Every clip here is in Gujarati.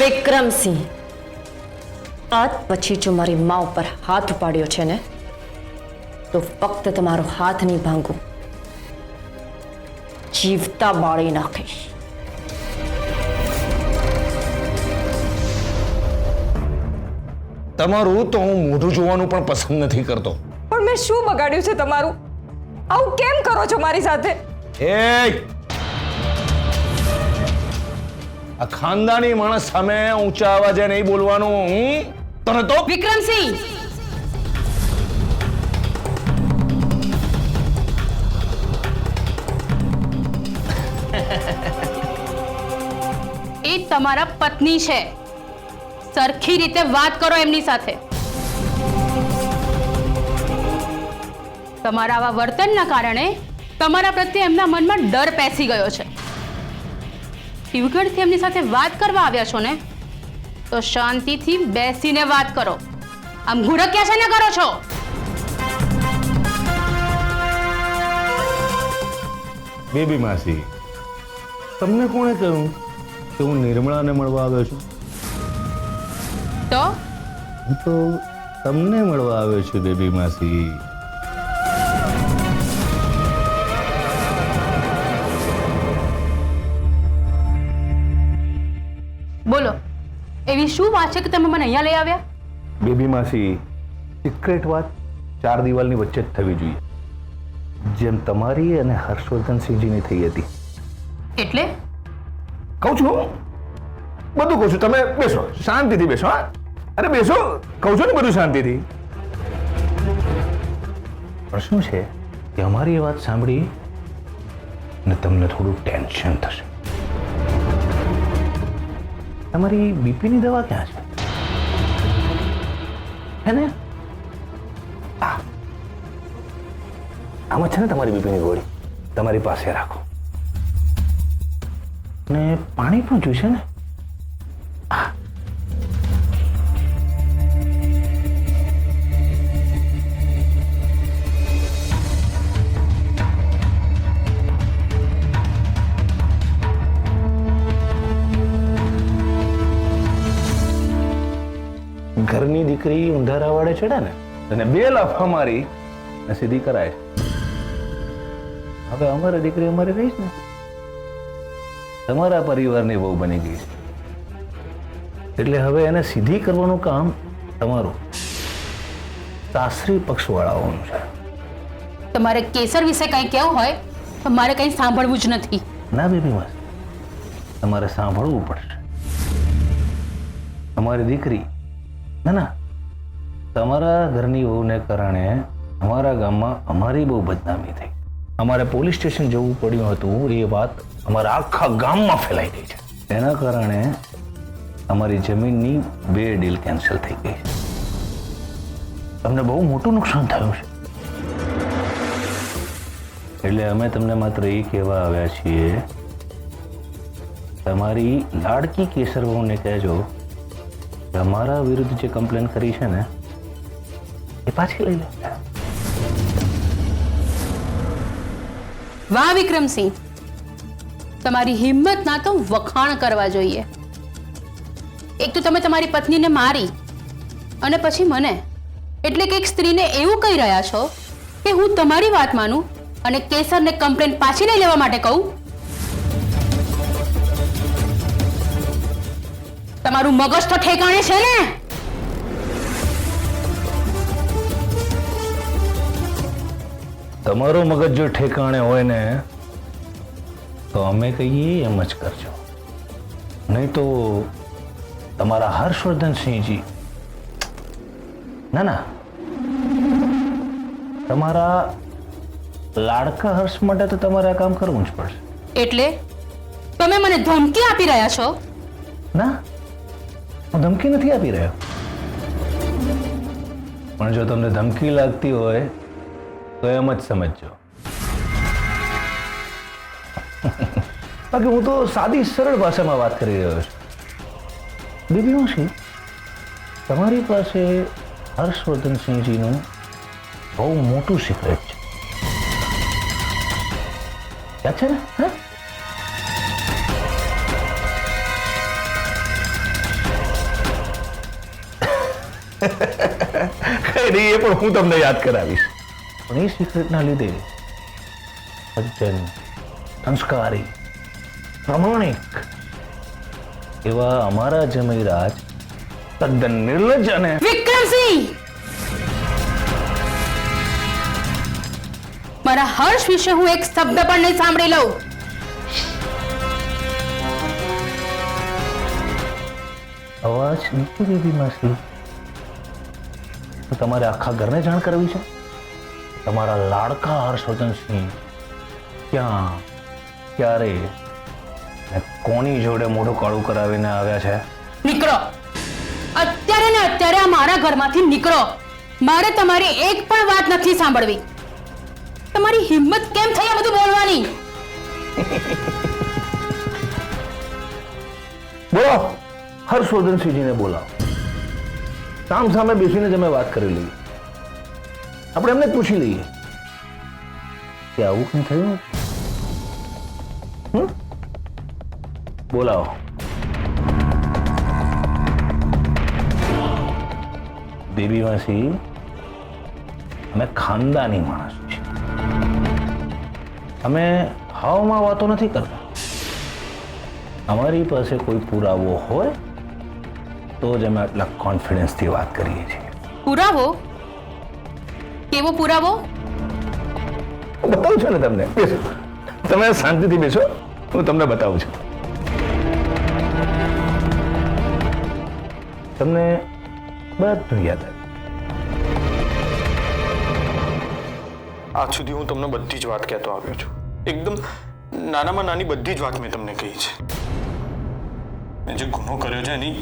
વિક્રમસિંહ, આજ પછી જો મારી મા ઉપર હાથ ઉપાડ્યો છે ને તો ફક્ત તમારો હાથ નહીં ભાંગું, જીવતા બાળી નાખીશ. તમારું તો હું મોઢું જોવાનું પણ પસંદ નથી કરતો. પણ મેં શું બગાડ્યું છે તમારું? આવું કેમ કરો છો મારી સાથે? એ આ ખાનદાની માણસ સામે ઊંચા અવાજે નહીં બોલવાનું. તને તો વિક્રમસિંહ, એ તમારા પત્ની છે, સરખી રીતે વાત કરો એમની સાથે. તમારા આવા વર્તનના કારણે તમારા પ્રત્યે એમના મનમાં ડર પેસી ગયો છે. શિવગઢથી એમની સાથે વાત કરવા આવ્યા છો ને, તો શાંતિથી બેસીને વાત કરો. આમ ઘુડક્યા છે ને કરો છો? બેબી માસી, તમને કોણે કહ્યું કે હું નિર્મળાને મળવા આવ્યો છું? તો હું તો તમને મળવા આવ્યો છું બેબી માસી. બોલો, એવી શું વાત છે કે તમે મને અહીંયા લઈ આવ્યા? બેબી માસી, સિક્રેટ વાત 4 દિવાલની વચ્ચે જ થવી જોઈએ, જેમ તમારી અને હર્ષવર્ધનસિંહજીની થઈ હતી. એટલે કહું છું, બધું કહું છું. તમે બેસો, શાંતિથી બેસો. હા, અરે બેસો, કહું છું ને બધું શાંતિથી. પણ શું છે કે અમારી એ વાત સાંભળી ને તમને થોડું ટેન્શન થશે. તમારી બીપીની દવા ક્યાં છે? હે ને? આમાં છે ને તમારી બીપીની ગોળી, તમારી પાસે રાખો. ને પાણી પણ જોઈશે ને? ઘરની દીકરી ઊંધારા વાળે ચડે ને અને 2 લાફા મારી ને સીધી કરાય. હવે અમારી દીકરી અમારી રહીશ ને, તમારા પરિવારની બહુ બની ગઈ છે, એટલે હવે એને સીધી કરવાનું કામ તમારું, સાસરી પક્ષ વાળાઓનું છે. તમારે કેસર વિશે કંઈ કહેવું હોય તો મારે કંઈ સાંભળવું જ નથી. ના બેબી માસ, તમારે સાંભળવું પડશે. તમારી દીકરી ના તમારા ઘરની વહુને કારણે અમારા ગામમાં અમારી બહુ બદનામી થઈ. અમારે પોલીસ સ્ટેશન જવું પડ્યું હતું. એ વાત અમારા આખા ગામમાં ફેલાઈ ગઈ છે. એના કારણે અમારી જમીનની 2 ડીલ કેન્સલ થઈ ગઈ. તમને બહુ મોટું નુકસાન થયું છે. એટલે અમે તમને માત્ર એ કહેવા આવ્યા છીએ, તમારી લાડકી કેસર વહુને કહેજો કે અમારા વિરુદ્ધ જે કમ્પ્લેન કરી છે ને એ પાછી લઈ લે. વાહ વિક્રમસિંહ, તમારી હિંમતના તો વખાણ કરવા જોઈએ. એક તો તમે તમારી પત્નીને મારી અને પછી મને, એટલે કે એક સ્ત્રીને એવું કહી રહ્યા છો કે હું તમારી વાત માનું અને કેસરને કમ્પ્લેન પાછી લઈ લેવા માટે કહું? તમારું મગજ તો ઠેકાણે છે ને? તમારું મગજ જો ઠેકાણે હોય ને તો અમે કહીએ એમ જ કરજો, નહીં તો તમારા હર્ષવર્ધનસિંહજી, ના તમારા લાડકા હર્ષ માટે તો તમારે આ કામ કરવું જ પડશે. એટલે તમે મને ધમકી આપી રહ્યા છો? ના, હું ધમકી નથી આપી રહ્યો, પણ જો તમને ધમકી લાગતી હોય તો એમ જ સમજજો. બાકી હું તો સાદી સરળ ભાષામાં વાત કરી રહ્યો છું. બેબી માસી, તમારી પાસે હર્ષવર્ધનસિંહજીનું બહુ મોટું સિક્રેટ છે, યાદ છે ને? કઈ નહીં, એ પણ હું તમને યાદ કરાવીશ. પણ એ સિક્રેટના લીધે સજ્જન, સંસ્કારી, પ્રમાણિક એવા અમારા જમૈરાજ તદ્દન નિર્લજ્જ અને વિક્રમસિંહ, મારા હર્ષ વિશે હું એક શબ્દ પણ નહીં સાંભળી લઉં. અવાજ નીચે બેબી માસી. તો તમારે આખા ઘરને જાણ કરવી છે તમારા લાડકા હર્ષવર્ધનસિંહ ક્યાં, ક્યારે ને કોની જોડે મોઢું કાળું કરાવીને આવ્યા છે? નીકળો અત્યારે ને અત્યારે આ મારા ઘરમાંથી નીકળો. મારે તમારી એક પણ વાત નથી સાંભળવી. તમારી હિંમત કેમ થઈ આ બધું બોલવાની? બોલો, હર્ષવર્ધનસિંહજીને બોલાવો. સામ સામે બેસીને જ અમે વાત કરી લઈએ. આપણે એમને જ પૂછી લઈએ કે આવું કંઈ થયું. બોલાવો. દેવી માસી, અમે ખાનદાની માણસ છીએ. અમે હાવમાં વાતો નથી કરતા. અમારી પાસે કોઈ પુરાવો હોય તો જ અમે આટલા કોન્ફિડન્સથી વાત કરીએ છીએ. પુરાવો? કેવો પુરાવો? બતાવું છું ને તમને. બેસો, તમે શાંતિથી બેસો, હું તમને બતાવું છું. તમને બધું યાદ આવ્યું. આજ સુધી હું તમને બધી જ વાત કહેતો આવ્યો છું. એકદમ નાનામાં નાની બધી જ વાત મેં તમને કહી છે. મેં જે ગુનો કર્યો છે એની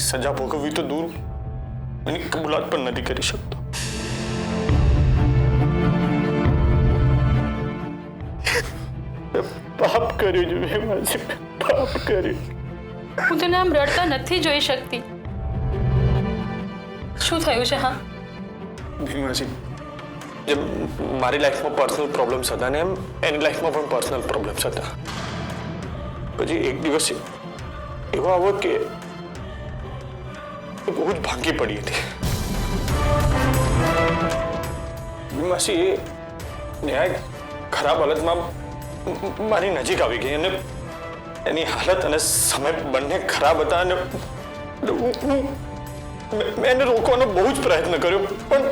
સજા ભોગવવી તો દૂર, એની કબૂલાત પણ નથી કરી શકતો. પાપ કર્યું છે મેં, માસી, પાપ કર્યું. હું તને આમ રડતા નથી જોઈ શકતી. શું થયું છે? હા, માસી, જેમ મારી લાઈફમાં પર્સનલ પ્રોબ્લેમ્સ હતા ને એમ એની લાઈફમાં પણ પર્સનલ પ્રોબ્લેમ્સ હતા. પછી એક દિવસ એવો આવ્યો કે બહુ જ ભાંગી પડી હતી. માસી એ ન્યાય ખરાબ હાલતમાં મારી નજીક આવી ગઈ અને એની હાલત અને સમય બંને ખરાબ હતા અને મેં એને રોકવાનો બહુ જ પ્રયત્ન કર્યો પણ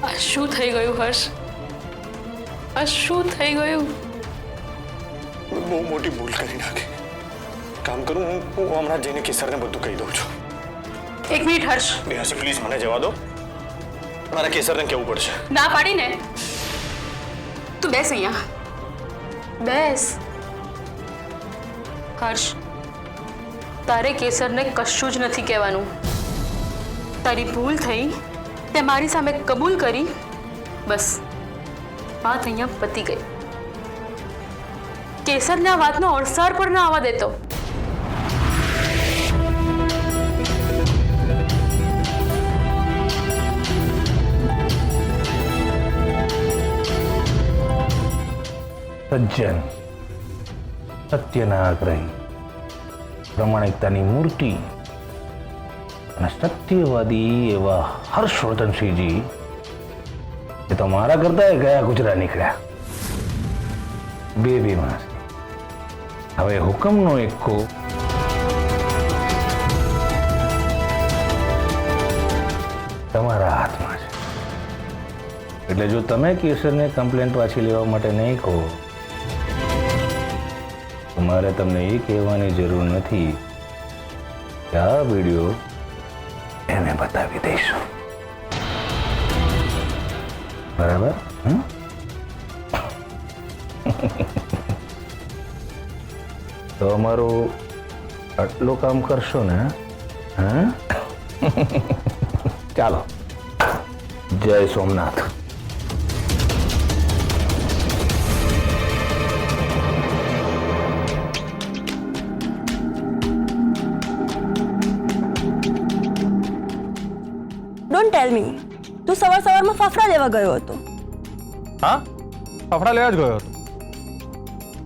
આ શું થઈ ગયું હર્ષ? આ શું થઈ ગયું? બહુ મોટી ભૂલ કરી નાખી. કામ કરું, હું હમણાં જઈને કેસરને બધું કહી દઉં છું. એક મિનિટ હર્ષ, બેહાસી પ્લીઝ મને જવા દો. મારે કેસરને કહેવું પડશે. ના પાડીને. તું બેસ અહીંયા, બેસ. હર્ષ, તારે કેસરને કશું જ નથી કહેવાનું. તારી ભૂલ થઈ, તે મારી સામે કબૂલ કરી, બસ વાત અહીંયા પતી ગઈ. કેસરને આ વાતનો અણસાર પણ ના આવવા દેતો. સજ્જન, સત્યના આગ્રહી, પ્રમાણિકતાની મૂર્તિ અને સત્યવાદી એવા હર્ષવર્ધનસિંહજી એ તો મારા કરતા ગયા ગુજરા નીકળ્યા. બે માસ. હવે હુકમનો એકો તમારા હાથમાં છે. એટલે જો તમે કેસરને કમ્પ્લેન્ટ પાછી લેવા માટે નહીં કહો તો મારે તમને એ કહેવાની જરૂર નથી કે આ વિડીયો એને બતાવી દઈશું. બરાબર? તો અમારું આટલું કામ કરશો ને? હા, ચાલો. જય સોમનાથ. ડોન્ટ ટેલ મી, તું સવારમાં ફાફડા લેવા ગયો હતો. હા, ફાફડા લેવા જ ગયો હતો.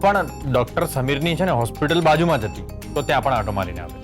પણ ડોક્ટર સમીરની છે ને હોસ્પિટલ બાજુમાં જ હતી, તો ત્યાં પણ આંટો મારીને આવે.